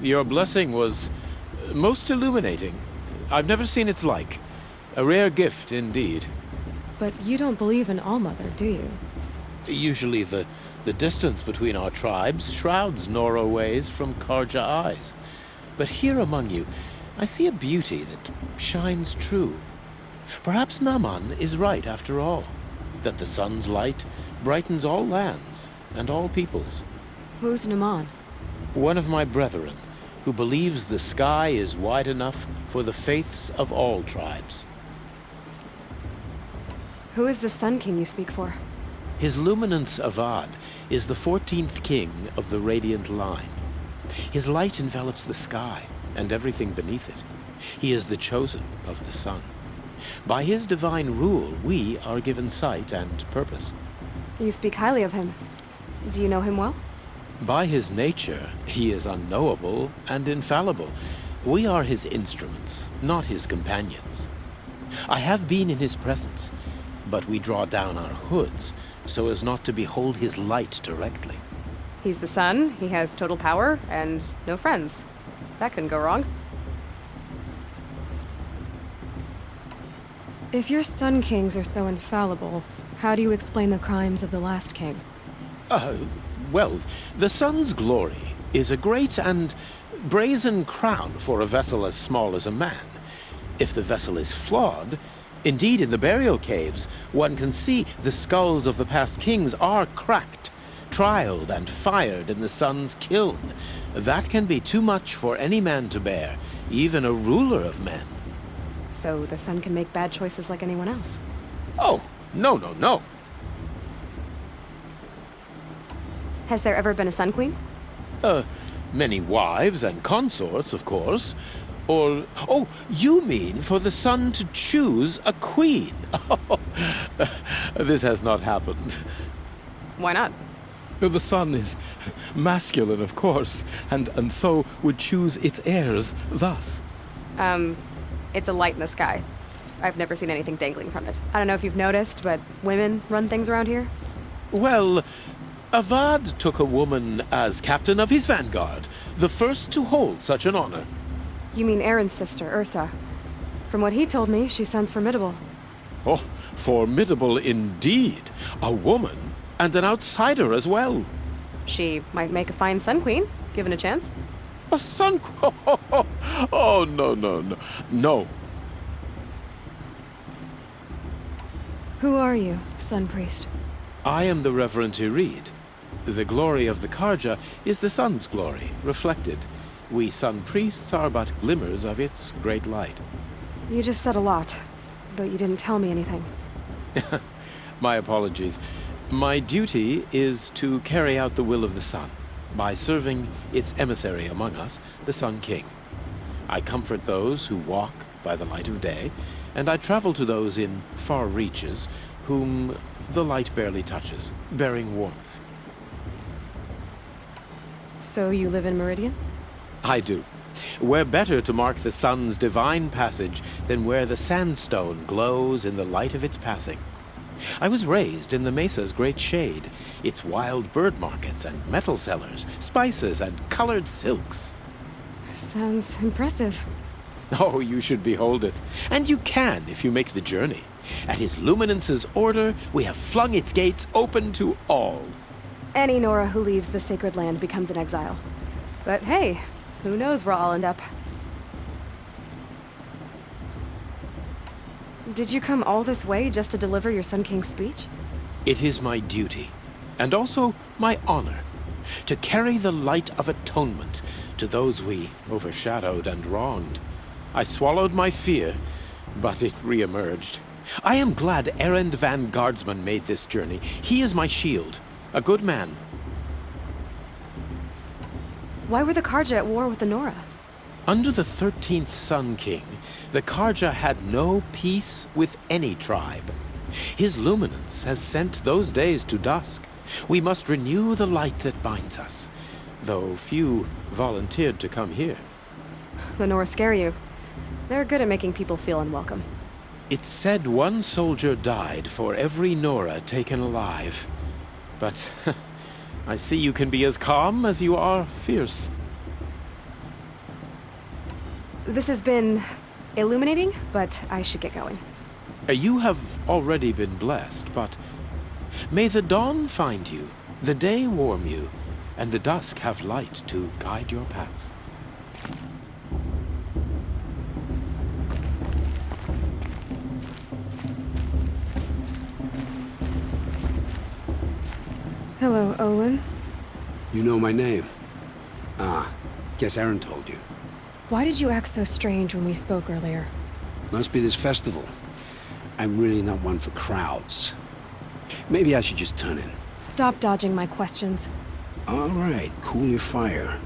Your blessing was most illuminating. I've never seen its like. A rare gift indeed. But you don't believe in Allmother, do you? Usually the distance between our tribes shrouds Nora ways from Karja eyes. But here among you, I see a beauty that shines true. Perhaps Naman is right after all, that the sun's light brightens all lands and all peoples. Who's Naman? One of my brethren, who believes the sky is wide enough for the faiths of all tribes. Who is the Sun King you speak for? His Luminance Avad is the 14th king of the Radiant Line. His light envelops the sky and everything beneath it. He is the chosen of the sun. By his divine rule, we are given sight and purpose. You speak highly of him. Do you know him well? By his nature, he is unknowable and infallible. We are his instruments, not his companions. I have been in his presence, but we draw down our hoods so as not to behold his light directly. He's the sun, he has total power, and no friends. That couldn't go wrong. If your Sun Kings are so infallible, how do you explain the crimes of the last king? Well, the sun's glory is a great and brazen crown for a vessel as small as a man. If the vessel is flawed, indeed in the burial caves, one can see the skulls of the past kings are cracked, trialed and fired in the sun's kiln. That can be too much for any man to bear, even a ruler of men. So the sun can make bad choices like anyone else? Oh, no. Has there ever been a Sun Queen? Many wives and consorts, of course. Or, oh, you mean for the sun to choose a queen? This has not happened. Why not? The sun is masculine, of course, and so would choose its heirs thus. It's a light in the sky. I've never seen anything dangling from it. I don't know if you've noticed, but women run things around here. Well, Avad took a woman as captain of his vanguard, the first to hold such an honor. You mean Aaron's sister, Ursa. From what he told me, she sounds formidable. Oh, formidable indeed. A woman, and an outsider as well. She might make a fine Sun Queen, given a chance. A sun... Oh, no. Who are you, Sun Priest? I am the Reverend Irid. The glory of the Karja is the sun's glory, reflected. We sun priests are but glimmers of its great light. You just said a lot, but you didn't tell me anything. My apologies. My duty is to carry out the will of the sun, by serving its emissary among us, the Sun King. I comfort those who walk by the light of day, and I travel to those in far reaches whom the light barely touches, bearing warmth. So you live in Meridian? I do. Where better to mark the sun's divine passage than where the sandstone glows in the light of its passing. I was raised in the mesa's great shade, its wild bird markets and metal cellars, spices and colored silks. Sounds impressive. Oh, you should behold it. And you can if you make the journey. At his luminance's order, we have flung its gates open to all. Any Nora who leaves the sacred land becomes an exile. But hey, who knows where I'll end up. Did you come all this way just to deliver your Sun King's speech? It is my duty, and also my honor, to carry the light of atonement to those we overshadowed and wronged. I swallowed my fear, but it re-emerged. I am glad Erend van Guardsman made this journey. He is my shield, a good man. Why were the Karja at war with the Nora? Under the 13th Sun King, the Karja had no peace with any tribe. His luminance has sent those days to dusk. We must renew the light that binds us, though few volunteered to come here. The Nora scare you. They're good at making people feel unwelcome. It's said one soldier died for every Nora taken alive. But I see you can be as calm as you are fierce. This has been illuminating, but I should get going. You have already been blessed, but may the dawn find you, the day warm you, and the dusk have light to guide your path. Hello, Olin. You know my name? Ah, guess Aaron told you. Why did you act so strange when we spoke earlier? Must be this festival. I'm really not one for crowds. Maybe I should just turn in. Stop dodging my questions. All right, cool your fire.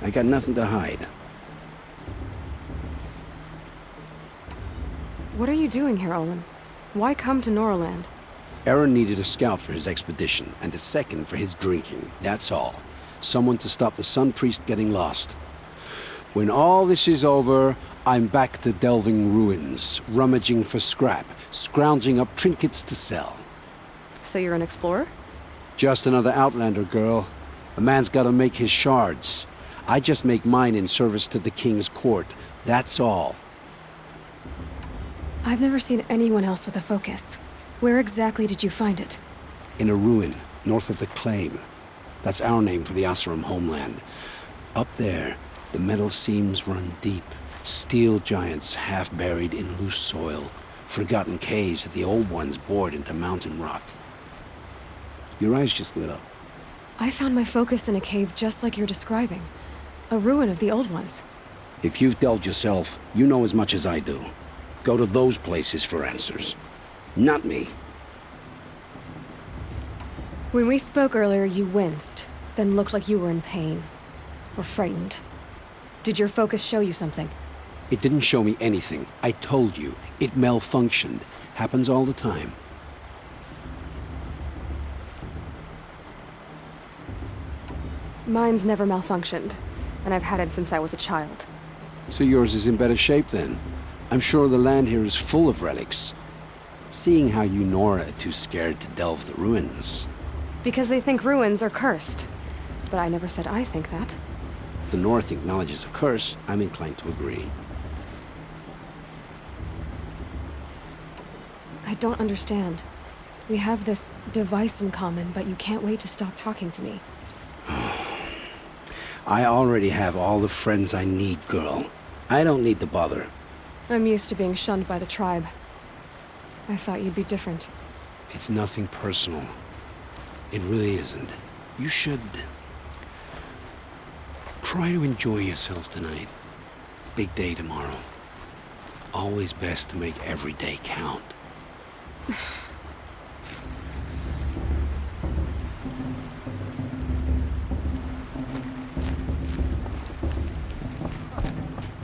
I got nothing to hide. What are you doing here, Olin? Why come to Norland? Aaron needed a scout for his expedition, and a second for his drinking. That's all. Someone to stop the Sun Priest getting lost. When all this is over, I'm back to delving ruins, rummaging for scrap, scrounging up trinkets to sell. So you're an explorer? Just another Outlander, girl. A man's gotta make his shards. I just make mine in service to the King's court. That's all. I've never seen anyone else with a focus. Where exactly did you find it? In a ruin, north of the Claim. That's our name for the Oseram homeland. Up there, the metal seams run deep. Steel giants half buried in loose soil. Forgotten caves that the old ones bored into mountain rock. Your eyes just lit up. I found my focus in a cave just like you're describing. A ruin of the old ones. If you've delved yourself, you know as much as I do. Go to those places for answers. Not me. When we spoke earlier, you winced, then looked like you were in pain. Or frightened. Did your focus show you something? It didn't show me anything. I told you. It malfunctioned. Happens all the time. Mine's never malfunctioned, and I've had it since I was a child. So yours is in better shape then. I'm sure the land here is full of relics. Seeing how you Nora are too scared to delve the ruins. Because they think ruins are cursed. But I never said I think that. If the North acknowledges a curse, I'm inclined to agree. I don't understand. We have this device in common, but you can't wait to stop talking to me. I already have all the friends I need, girl. I don't need to bother. I'm used to being shunned by the tribe. I thought you'd be different. It's nothing personal. It really isn't. You should... try to enjoy yourself tonight. Big day tomorrow. Always best to make every day count.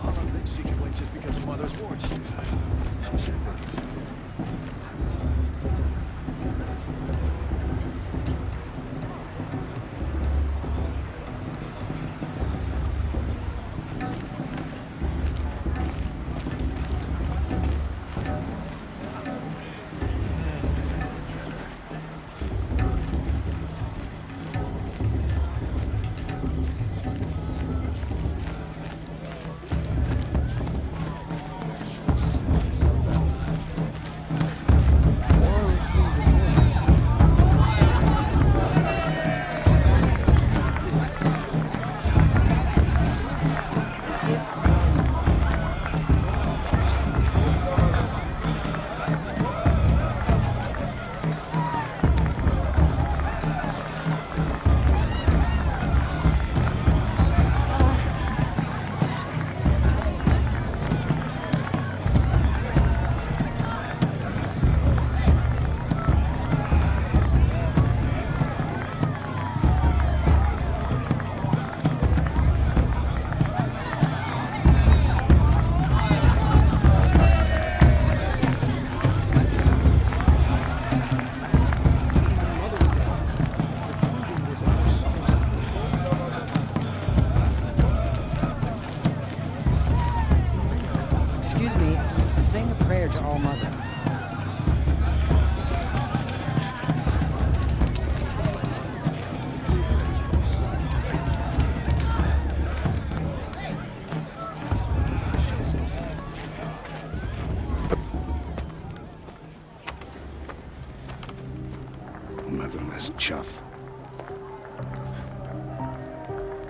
All of it she could win just because of Mother's ward. She should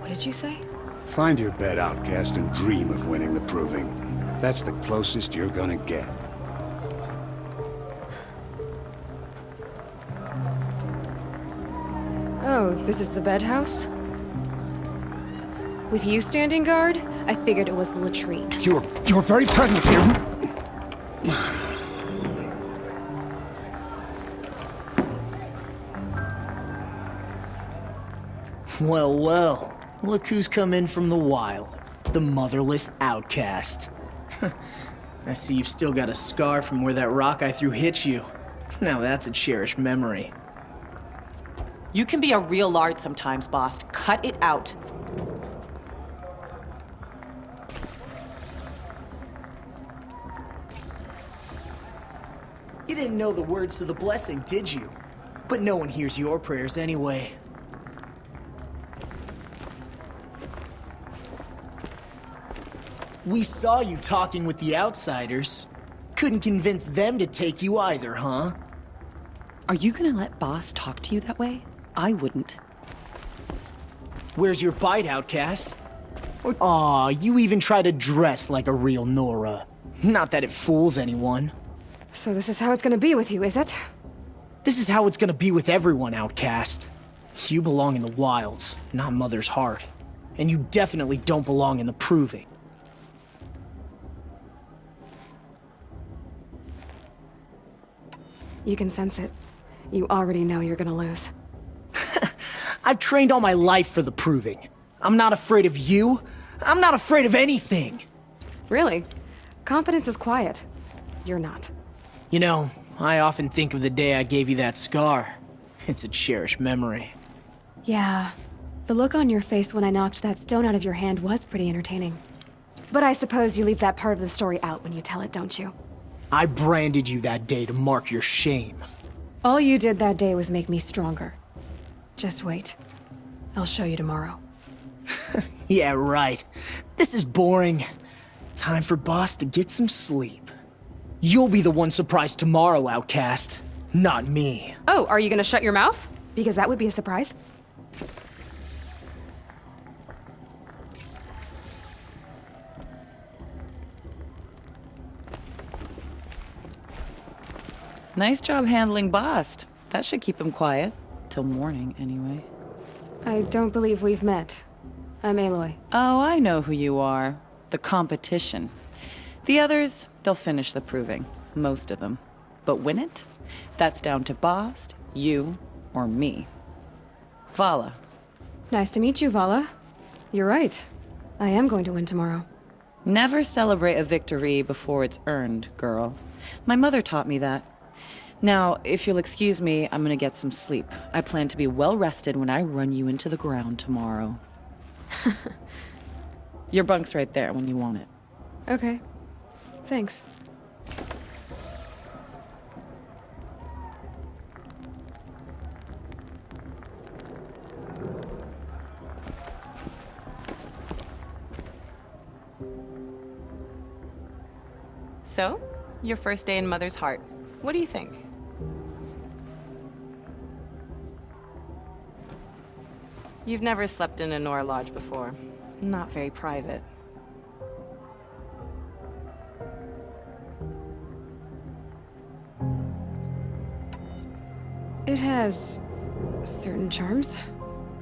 What did you say? Find your bed, outcast, and dream of winning the proving. That's the closest you're gonna get. Oh, this is the bed house? With you standing guard, I figured it was the latrine. Your very presence here... Well, well. Look who's come in from the wild. The motherless outcast. I see you've still got a scar from where that rock I threw hit you. Now that's a cherished memory. You can be a real lard sometimes, boss. Cut it out. You didn't know the words to the blessing, did you? But no one hears your prayers anyway. We saw you talking with the outsiders. Couldn't convince them to take you either, huh? Are you gonna let boss talk to you that way? I wouldn't. Where's your bite, outcast? Aw, you even try to dress like a real Nora. Not that it fools anyone. So this is how it's gonna be with you, is it? This is how it's gonna be with everyone, outcast. You belong in the wilds, not Mother's Heart. And you definitely don't belong in the proving. You can sense it. You already know you're gonna lose. I've trained all my life for the proving. I'm not afraid of you. I'm not afraid of anything. Really? Confidence is quiet. You're not. You know, I often think of the day I gave you that scar. It's a cherished memory. Yeah. The look on your face when I knocked that stone out of your hand was pretty entertaining. But I suppose you leave that part of the story out when you tell it, don't you? I branded you that day to mark your shame. All you did that day was make me stronger. Just wait. I'll show you tomorrow. Yeah, right. This is boring. Time for boss to get some sleep. You'll be the one surprised tomorrow, outcast. Not me. Oh, are you gonna shut your mouth? Because that would be a surprise. Nice job handling Bast. That should keep him quiet. Till morning, anyway. I don't believe we've met. I'm Aloy. Oh, I know who you are. The competition. The others, they'll finish the proving. Most of them. But win it? That's down to Bast, you, or me. Vala. Nice to meet you, Vala. You're right. I am going to win tomorrow. Never celebrate a victory before it's earned, girl. My mother taught me that. Now, if you'll excuse me, I'm gonna get some sleep. I plan to be well rested when I run you into the ground tomorrow. Your bunk's right there when you want it. Okay. Thanks. So, your first day in Mother's Heart. What do you think? You've never slept in a Nora lodge before. Not very private. It has certain charms.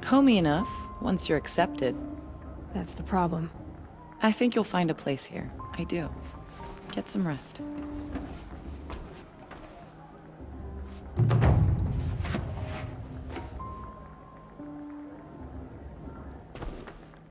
Homey enough, once you're accepted. That's the problem. I think you'll find a place here. I do. Get some rest.